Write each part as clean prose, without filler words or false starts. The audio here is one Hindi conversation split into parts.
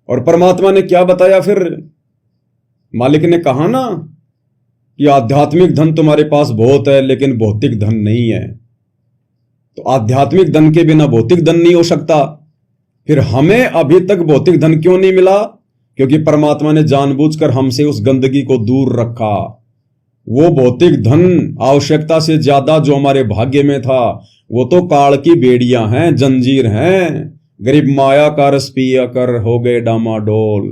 और परमात्मा ने क्या बताया फिर? मालिक ने कहा ना कि आध्यात्मिक धन तुम्हारे पास बहुत है लेकिन भौतिक धन नहीं है। तो आध्यात्मिक धन के बिना भौतिक धन नहीं हो सकता। फिर हमें अभी तक भौतिक धन क्यों नहीं मिला? क्योंकि परमात्मा ने जानबूझकर हमसे उस गंदगी को दूर रखा। वो भौतिक धन आवश्यकता से ज्यादा जो हमारे भाग्य में था वो तो काल की बेड़ियां हैं, जंजीर हैं। गरीब माया का रस पिया कर हो गए डामाडोल,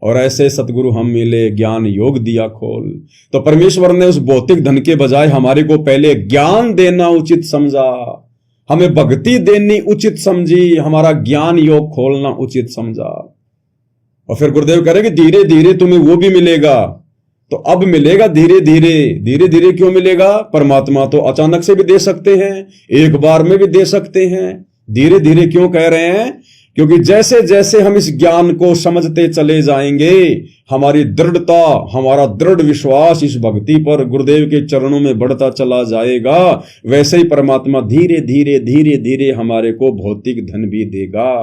और ऐसे सतगुरु हम मिले ज्ञान योग दिया खोल। तो परमेश्वर ने उस भौतिक धन के बजाय हमारे को पहले ज्ञान देना उचित समझा, हमें भक्ति देनी उचित समझी, हमारा ज्ञान योग खोलना उचित समझा। और फिर गुरुदेव कह रहे कि धीरे धीरे तुम्हें वो भी मिलेगा। तो अब मिलेगा धीरे धीरे। धीरे धीरे क्यों मिलेगा? परमात्मा तो अचानक से भी दे सकते हैं, एक बार में भी दे सकते हैं। धीरे धीरे क्यों कह रहे हैं? क्योंकि जैसे जैसे हम इस ज्ञान को समझते चले जाएंगे, हमारी दृढ़ता, हमारा दृढ़ विश्वास इस भक्ति पर गुरुदेव के चरणों में बढ़ता चला जाएगा, वैसे ही परमात्मा धीरे धीरे धीरे धीरे हमारे को भौतिक धन भी देगा,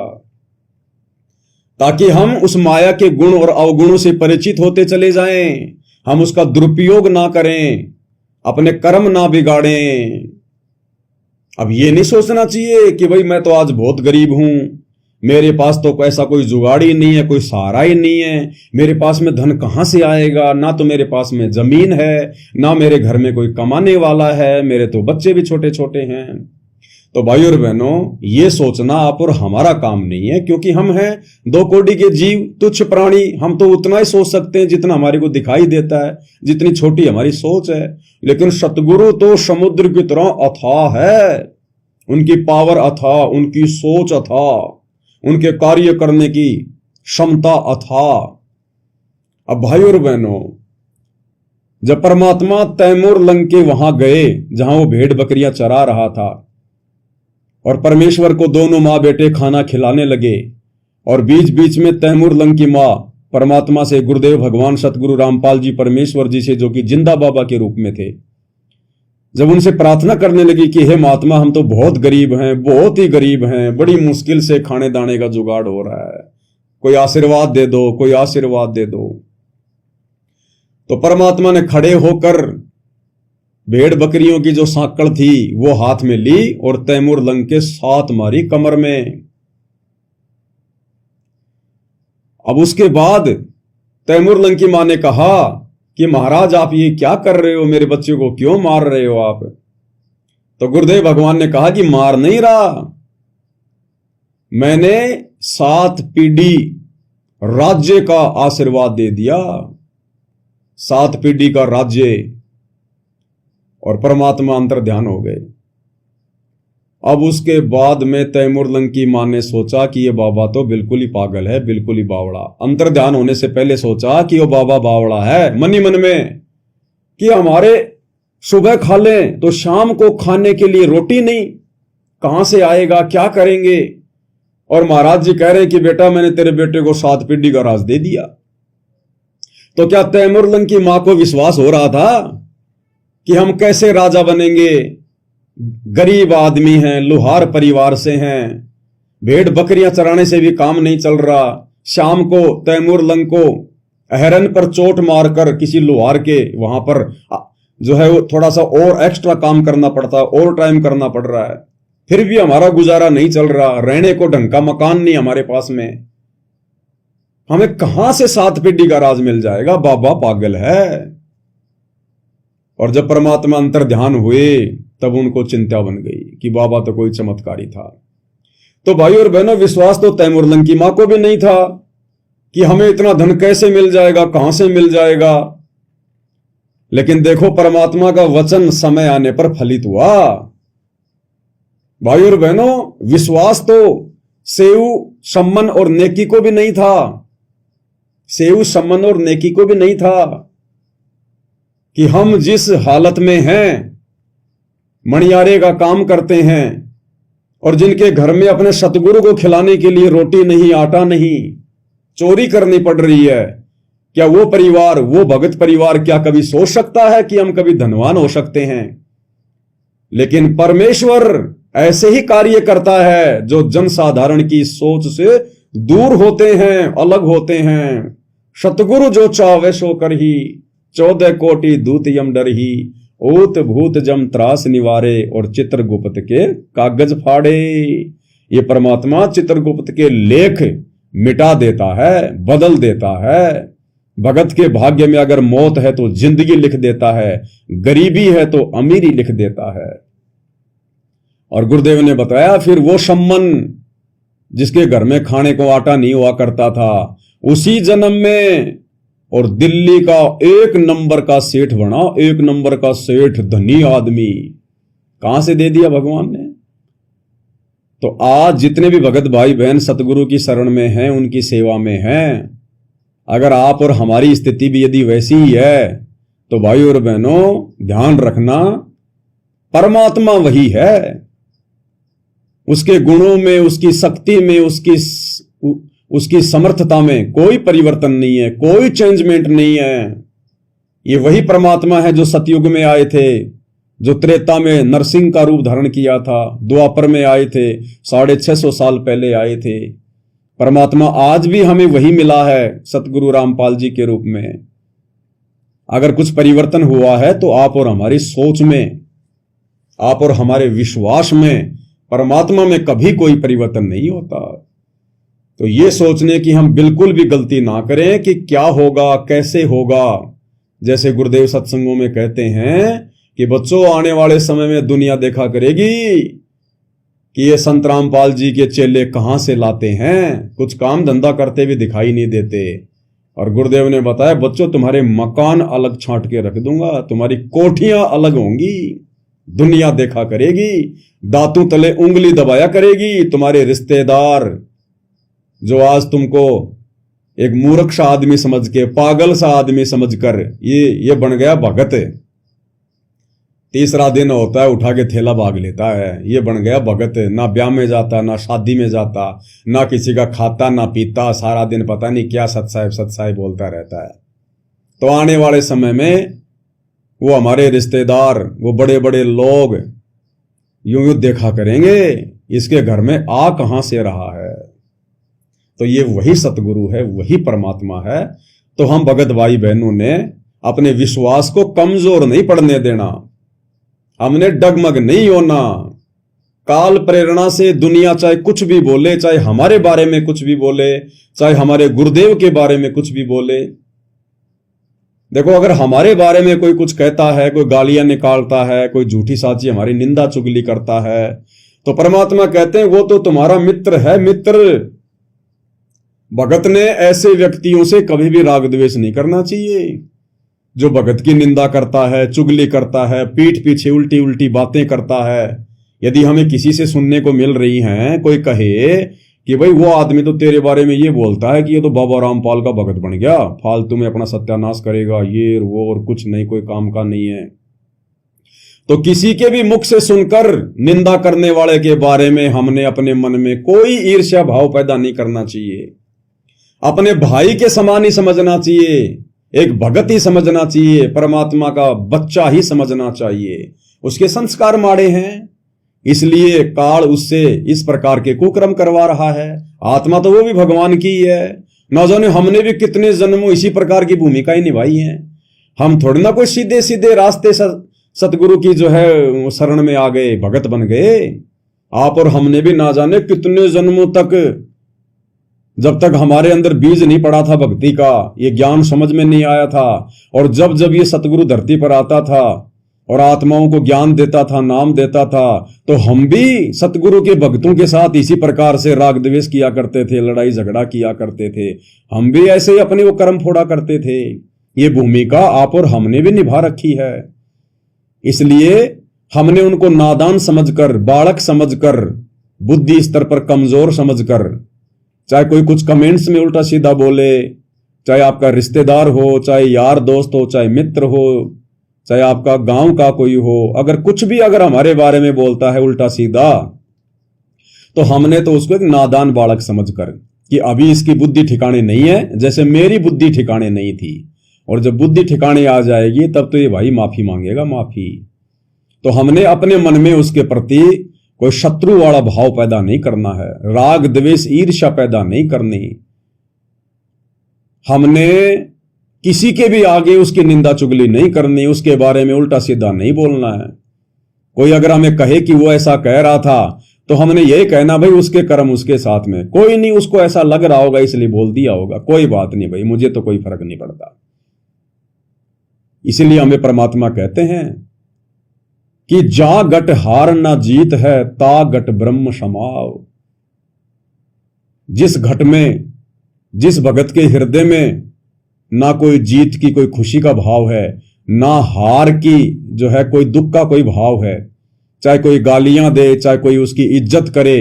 ताकि हम उस माया के गुण और अवगुणों से परिचित होते चले जाएं, हम उसका दुरुपयोग ना करें, अपने कर्म ना बिगाड़ें। अब ये नहीं सोचना चाहिए कि भाई मैं तो आज बहुत गरीब हूं, मेरे पास तो ऐसा कोई जुगाड़ ही नहीं है, कोई सहारा ही नहीं है, मेरे पास में धन कहां से आएगा, ना तो मेरे पास में जमीन है, ना मेरे घर में कोई कमाने वाला है, मेरे तो बच्चे भी छोटे छोटे हैं। तो भाई और बहनों, ये सोचना आप और हमारा काम नहीं है, क्योंकि हम हैं 2 कोटि के जीव, तुच्छ प्राणी। हम तो उतना ही सोच सकते हैं जितना हमारे को दिखाई देता है, जितनी छोटी हमारी सोच है। लेकिन सतगुरु तो समुद्र की तरह अथाह है, उनकी पावर अथाह, उनकी सोच अथाह, उनके कार्य करने की क्षमता अथाह। अब भाई और बहनों, जब परमात्मा तैमूर लंग के वहां गए जहां वो भेड़ बकरियां चरा रहा था, और परमेश्वर को दोनों माँ बेटे खाना खिलाने लगे, और बीच बीच में तैमूर लंग की माँ परमात्मा से, गुरुदेव भगवान सतगुरु रामपाल जी परमेश्वर जी से, जो कि जिंदा बाबा के रूप में थे, जब उनसे प्रार्थना करने लगी कि हे महात्मा, हम तो बहुत गरीब हैं, बहुत ही गरीब हैं, बड़ी मुश्किल से खाने दाने का जुगाड़ हो रहा है, कोई आशीर्वाद दे दो, कोई आशीर्वाद दे दो। तो परमात्मा ने खड़े होकर भेड़ बकरियों की जो सांकड़ थी वो हाथ में ली और तैमूर लंग के 7 मारी कमर में। अब उसके बाद तैमूर लंग की मां ने कहा कि महाराज आप ये क्या कर रहे हो, मेरे बच्चे को क्यों मार रहे हो आप? तो गुरुदेव भगवान ने कहा कि मार नहीं रहा, मैंने 7 पीढ़ी राज्य का आशीर्वाद दे दिया, 7 पीढ़ी का राज्य। और परमात्मा अंतर ध्यान हो गए। अब उसके बाद में तैमूर लंग की मां ने सोचा कि ये बाबा तो बिल्कुल ही पागल है, बिल्कुल ही बावड़ा। अंतर ध्यान होने से पहले सोचा कि वो बाबा बावड़ा है, मन ही मन में, कि हमारे सुबह खा लें तो शाम को खाने के लिए रोटी नहीं, कहां से आएगा, क्या करेंगे? और महाराज जी कह रहे हैं कि बेटा मैंने तेरे बेटे को 7 पीढ़ी का राज दे दिया। तो क्या तैमूर लंग की मां को विश्वास हो रहा था कि हम कैसे राजा बनेंगे? गरीब आदमी हैं, लुहार परिवार से हैं, भेड़ बकरियां चराने से भी काम नहीं चल रहा। शाम को तैमूर लंग को अहरन पर चोट मारकर किसी लुहार के वहां पर जो है वो थोड़ा सा और एक्स्ट्रा काम करना पड़ता है, और टाइम करना पड़ रहा है, फिर भी हमारा गुजारा नहीं चल रहा, रहने को ढंग का मकान नहीं हमारे पास में, हमें कहां से 7 पीढ़ी का राज मिल जाएगा? बाबा पागल है। और जब परमात्मा अंतर ध्यान हुए तब उनको चिंता बन गई कि बाबा तो कोई चमत्कारी था। तो भाई और बहनों, विश्वास तो तैमूर लंग की मां को भी नहीं था कि हमें इतना धन कैसे मिल जाएगा, कहां से मिल जाएगा। लेकिन देखो परमात्मा का वचन समय आने पर फलित हुआ। भाई और बहनों, विश्वास तो सेव, सम्मन और नेकी को भी नहीं था, सेव, सम्मन और नेकी को भी नहीं था कि हम जिस हालत में हैं, मणियारे का काम करते हैं, और जिनके घर में अपने सतगुरु को खिलाने के लिए रोटी नहीं, आटा नहीं, चोरी करनी पड़ रही है, क्या वो परिवार, वो भगत परिवार क्या कभी सोच सकता है कि हम कभी धनवान हो सकते हैं? लेकिन परमेश्वर ऐसे ही कार्य करता है जो जनसाधारण की सोच से दूर होते हैं, अलग होते हैं। सतगुरु जो चावे सो कर ही, 14 कोटि दूत यम डर ही। ऊत भूत जम त्रास निवारे, और चित्रगुप्त के कागज फाड़े। ये परमात्मा चित्रगुप्त के लेख मिटा देता है, बदल देता है। भगत के भाग्य में अगर मौत है तो जिंदगी लिख देता है, गरीबी है तो अमीरी लिख देता है। और गुरुदेव ने बताया फिर वो सम्मन जिसके घर में खाने को आटा नहीं हुआ करता था, उसी जन्म में और दिल्ली का 1 नंबर का सेठ बना। 1 नंबर का सेठ, धनी आदमी। कहां से दे दिया भगवान ने? तो आज जितने भी भगत भाई बहन सतगुरु की शरण में हैं, उनकी सेवा में हैं, अगर आप और हमारी स्थिति भी यदि वैसी ही है तो भाई और बहनों ध्यान रखना, परमात्मा वही है। उसके गुणों में, उसकी शक्ति में, उसकी समर्थता में कोई परिवर्तन नहीं है, कोई चेंजमेंट नहीं है। ये वही परमात्मा है जो सतयुग में आए थे, जो त्रेता में नरसिंह का रूप धारण किया था, द्वापर में आए थे, 650 साल पहले आए थे। परमात्मा आज भी हमें वही मिला है सतगुरु रामपाल जी के रूप में। अगर कुछ परिवर्तन हुआ है तो आप और हमारी सोच में, आप और हमारे विश्वास में, परमात्मा में कभी कोई परिवर्तन नहीं होता। तो ये सोचने की हम बिल्कुल भी गलती ना करें कि क्या होगा, कैसे होगा। जैसे गुरुदेव सत्संगों में कहते हैं कि बच्चों आने वाले समय में दुनिया देखा करेगी कि ये संत रामपाल जी के चेले कहां से लाते हैं, कुछ काम धंधा करते हुए दिखाई नहीं देते। और गुरुदेव ने बताया बच्चों तुम्हारे मकान अलग छांट के रख दूंगा, तुम्हारी कोठियां अलग होंगी, दुनिया देखा करेगी, दांतों तले उंगली दबाया करेगी। तुम्हारे रिश्तेदार जो आज तुमको एक मूर्ख सा आदमी समझ के, पागल सा आदमी समझकर ये बन गया भगत। तीसरा दिन होता है उठा के थैला भाग लेता है, ये बन गया भगत। ना ब्याह में जाता, ना शादी में जाता, ना किसी का खाता, ना पीता, सारा दिन पता नहीं क्या सत्साई बोलता रहता है। तो आने वाले समय में वो हमारे रिश्तेदार, वो बड़े बड़े लोग यूं देखा करेंगे इसके घर में आ कहां से रहा है। तो ये वही सतगुरु है, वही परमात्मा है। तो हम भगत भाई बहनों ने अपने विश्वास को कमजोर नहीं पड़ने देना, हमने डगमग नहीं होना। काल प्रेरणा से दुनिया चाहे कुछ भी बोले, चाहे हमारे बारे में कुछ भी बोले, चाहे हमारे गुरुदेव के बारे में कुछ भी बोले। देखो अगर हमारे बारे में कोई कुछ कहता है, कोई गालियां निकालता है, कोई झूठी साची हमारी निंदा चुगली करता है, तो परमात्मा कहते हैं वो तो तुम्हारा मित्र है, मित्र। भगत ने ऐसे व्यक्तियों से कभी भी राग द्वेष नहीं करना चाहिए। जो भगत की निंदा करता है, चुगली करता है, पीठ पीछे उल्टी उल्टी बातें करता है, यदि हमें किसी से सुनने को मिल रही हैं, कोई कहे कि भाई वो आदमी तो तेरे बारे में ये बोलता है कि ये तो बाबा रामपाल का भगत बन गया, फालतू में अपना सत्यानाश करेगा, ये वो और कुछ नहीं, कोई काम का नहीं है, तो किसी के भी मुख से सुनकर निंदा करने वाले के बारे में हमने अपने मन में कोई ईर्ष्या भाव पैदा नहीं करना चाहिए। अपने भाई के समान ही समझना चाहिए, एक भगत ही समझना चाहिए, परमात्मा का बच्चा ही समझना चाहिए। उसके संस्कार माड़े हैं, इसलिए काल उससे इस प्रकार के कुकर्म करवा रहा है। आत्मा तो वो भी भगवान की ही है। न जाने हमने भी कितने जन्मों इसी प्रकार की भूमिका ही निभाई है। हम थोड़ी ना कोई सीधे सीधे रास्ते सतगुरु की जो है शरण में आ गए, भगत बन गए। आप और हमने भी ना जाने कितने जन्मों तक, जब तक हमारे अंदर बीज नहीं पड़ा था भक्ति का, ये ज्ञान समझ में नहीं आया था, और जब जब ये सतगुरु धरती पर आता था और आत्माओं को ज्ञान देता था, नाम देता था, तो हम भी सतगुरु के भक्तों के साथ इसी प्रकार से राग द्वेष किया करते थे, लड़ाई झगड़ा किया करते थे। हम भी ऐसे ही अपने वो कर्म फोड़ा करते थे। ये भूमिका आप और हमने भी निभा रखी है। इसलिए हमने उनको नादान समझकर, बालक समझकर, बुद्धि स्तर पर कमजोर समझकर, चाहे कोई कुछ कमेंट्स में उल्टा सीधा बोले, चाहे आपका रिश्तेदार हो, चाहे यार दोस्त हो, चाहे मित्र हो, चाहे आपका गांव का कोई हो, अगर कुछ भी अगर हमारे बारे में बोलता है उल्टा सीधा, तो हमने तो उसको एक नादान बालक समझकर कि अभी इसकी बुद्धि ठिकाने नहीं है, जैसे मेरी बुद्धि ठिकाने नहीं थी, और जब बुद्धि ठिकाने आ जाएगी तब तो ये भाई माफी मांगेगा, माफी। तो हमने अपने मन में उसके प्रति कोई शत्रु वाला भाव पैदा नहीं करना है, राग द्वेष ईर्ष्या पैदा नहीं करनी। हमने किसी के भी आगे उसकी निंदा चुगली नहीं करनी, उसके बारे में उल्टा सीधा नहीं बोलना है। कोई अगर हमें कहे कि वो ऐसा कह रहा था तो हमने यही कहना, भाई उसके कर्म उसके साथ में, कोई नहीं, उसको ऐसा लग रहा होगा इसलिए बोल दिया होगा, कोई बात नहीं भाई, मुझे तो कोई फर्क नहीं पड़ता। इसलिए हमें परमात्मा कहते हैं कि जा गट हार ना जीत है, ता गट ब्रह्म समाव। जिस घट में, जिस भगत के हृदय में ना कोई जीत की कोई खुशी का भाव है, ना हार की जो है कोई दुख का कोई भाव है, चाहे कोई गालियां दे, चाहे कोई उसकी इज्जत करे,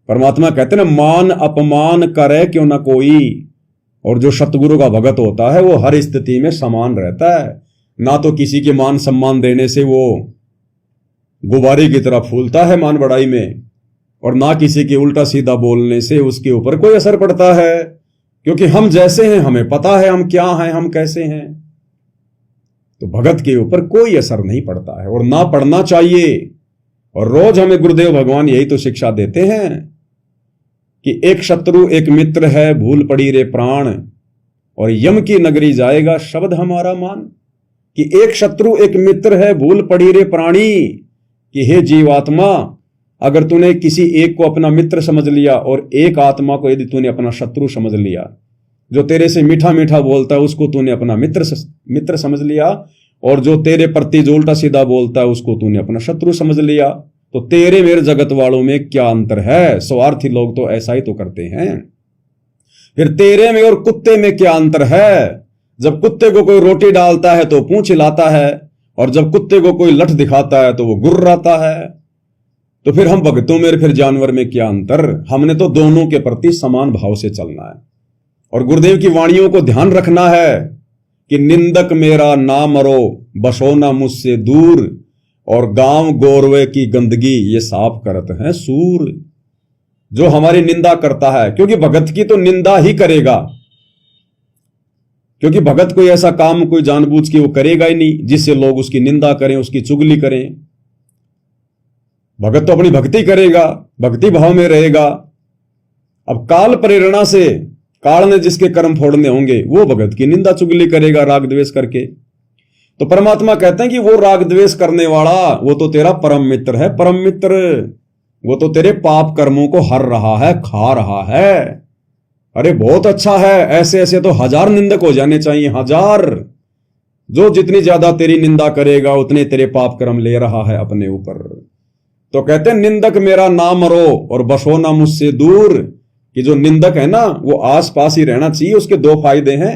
परमात्मा कहते हैं ना, मान अपमान करे क्यों ना कोई। और जो सतगुरु का भगत होता है वो हर स्थिति में समान रहता है, ना तो किसी के मान सम्मान देने से वो गुब्बारे की तरह फूलता है मान बढ़ाई में, और ना किसी के उल्टा सीधा बोलने से उसके ऊपर कोई असर पड़ता है, क्योंकि हम जैसे हैं हमें पता है हम क्या हैं, हम कैसे हैं। तो भगत के ऊपर कोई असर नहीं पड़ता है और ना पड़ना चाहिए। और रोज हमें गुरुदेव भगवान यही तो शिक्षा देते हैं कि एक शत्रु एक मित्र है, भूल पड़ी रे प्राण, और यम की नगरी जाएगा शब्द हमारा मान। कि एक शत्रु एक मित्र है, भूल पड़ी रे प्राणी, कि हे जीवात्मा, अगर तूने किसी एक को अपना मित्र समझ लिया और एक आत्मा को यदि तूने अपना शत्रु समझ लिया, जो तेरे से मीठा मीठा बोलता है उसको तूने अपना मित्र समझ लिया, और जो तेरे प्रति जो उल्टा सीधा बोलता है उसको तूने अपना शत्रु समझ लिया, तो तेरे मेरे जगत वालों में क्या अंतर है। स्वार्थी लोग तो ऐसा ही तो करते हैं। फिर तेरे में और कुत्ते में क्या अंतर है। जब कुत्ते को कोई रोटी डालता है तो पूंछ हिलाता है, और जब कुत्ते को कोई लठ दिखाता है तो वो गुर्राता है। तो फिर हम भगतों में फिर जानवर में क्या अंतर। हमने तो दोनों के प्रति समान भाव से चलना है। और गुरुदेव की वाणियों को ध्यान रखना है कि निंदक मेरा ना मरो, बसो ना मुझसे दूर, और गांव गोरवे की गंदगी ये साफ करत हैं सूर। जो हमारी निंदा करता है, क्योंकि भगत की तो निंदा ही करेगा, क्योंकि भगत कोई ऐसा काम कोई जानबूझ के वो करेगा ही नहीं जिससे लोग उसकी निंदा करें, उसकी चुगली करें। भगत तो अपनी भक्ति करेगा, भक्ति भाव में रहेगा। अब काल प्रेरणा से काल ने जिसके कर्म फोड़ने होंगे वो भगत की निंदा चुगली करेगा राग द्वेष करके। तो परमात्मा कहते हैं कि वो राग द्वेष करने वाला वो तो तेरा परम मित्र है। परम मित्र वो तो तेरे पाप कर्मों को हर रहा है, खा रहा है। अरे बहुत अच्छा है, ऐसे ऐसे तो 1000 निंदक हो जाने चाहिए, 1000। जो जितनी ज्यादा तेरी निंदा करेगा उतने तेरे पाप कर्म ले रहा है अपने ऊपर। तो कहते हैं निंदक मेरा ना मरो और बसो ना मुझसे दूर, कि जो निंदक है ना वो आस पास ही रहना चाहिए। उसके 2 फायदे हैं।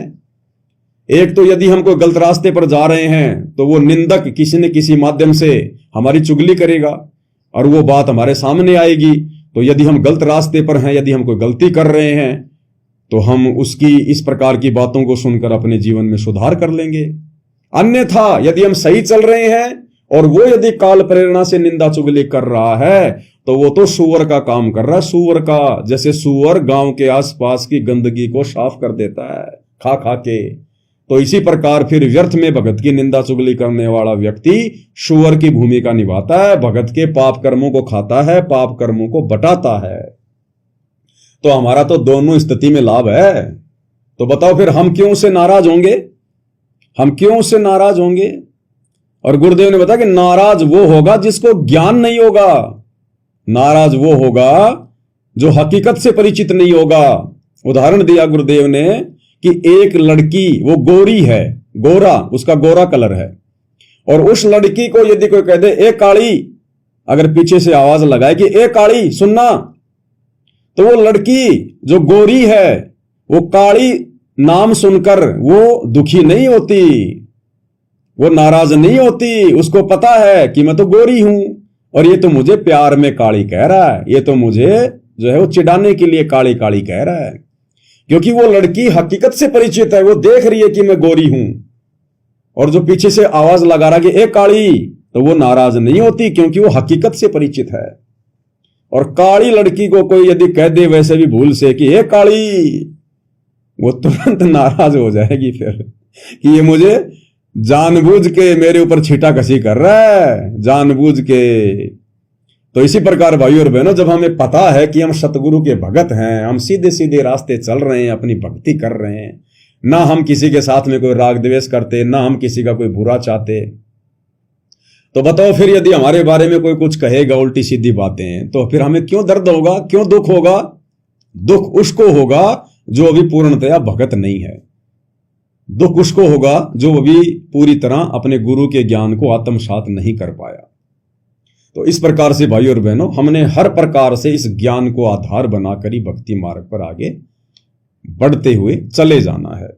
एक तो यदि हम कोई गलत रास्ते पर जा रहे हैं तो वो निंदक किसी न किसी माध्यम से हमारी चुगली करेगा और वो बात हमारे सामने आएगी। तो यदि हम गलत रास्ते पर हैं, यदि हम कोई गलती कर रहे हैं तो हम उसकी इस प्रकार की बातों को सुनकर अपने जीवन में सुधार कर लेंगे। अन्यथा यदि हम सही चल रहे हैं और वो यदि काल प्रेरणा से निंदा चुगली कर रहा है तो वो तो सूअर का काम कर रहा है, सूअर का। जैसे सूअर गांव के आसपास की गंदगी को साफ कर देता है खा खा के, तो इसी प्रकार फिर व्यर्थ में भगत की निंदा चुगली करने वाला व्यक्ति सूअर की भूमिका निभाता है, भगत के पाप कर्मों को खाता है, पाप कर्मों को बटाता है। तो हमारा तो दोनों स्थिति में लाभ है। तो बताओ फिर हम क्यों से नाराज होंगे, हम क्यों से नाराज होंगे। और गुरुदेव ने बताया कि नाराज वो होगा जिसको ज्ञान नहीं होगा, नाराज वो होगा जो हकीकत से परिचित नहीं होगा। उदाहरण दिया गुरुदेव ने कि एक लड़की वो गोरी है, गोरा, उसका गोरा कलर है, और उस लड़की को यदि कोई कह दे ए काली, अगर पीछे से आवाज लगाए कि ए काली सुनना, तो वो लड़की जो गोरी है वो काली नाम सुनकर वो दुखी नहीं होती, वो नाराज नहीं होती। उसको पता है कि मैं तो गोरी हूं और ये तो मुझे प्यार में काली कह रहा है, ये तो मुझे जो है वो चिढ़ाने के लिए काली काली कह रहा है। क्योंकि वो लड़की हकीकत से परिचित है, वो देख रही है कि मैं गोरी हूं, और जो पीछे से आवाज लगा रहा कि ए काली, तो वो नाराज नहीं होती क्योंकि वो हकीकत से परिचित है। और काली लड़की को कोई यदि कह दे वैसे भी भूल से कि ए काली, वो तुरंत नाराज हो जाएगी फिर कि ये मुझे जानबूझ के मेरे ऊपर छीटा कसी कर रहा है, जानबूझ के। तो इसी प्रकार भाइयों और बहनों, जब हमें पता है कि हम सतगुरु के भगत हैं, हम सीधे सीधे रास्ते चल रहे हैं, अपनी भक्ति कर रहे हैं, ना हम किसी के साथ में कोई राग द्वेष करते, ना हम किसी का कोई बुरा चाहते, तो बताओ फिर यदि हमारे बारे में कोई कुछ कहेगा उल्टी सीधी बातें, तो फिर हमें क्यों दर्द होगा, क्यों दुख होगा? दुख उसको होगा जो अभी पूर्णतया भगत नहीं है। दुख उसको होगा जो अभी पूरी तरह अपने गुरु के ज्ञान को आत्मसात नहीं कर पाया। तो इस प्रकार से भाइयों और बहनों, हमने हर प्रकार से इस ज्ञान को आधार बनाकर ही भक्ति मार्ग पर आगे बढ़ते हुए चले जाना है।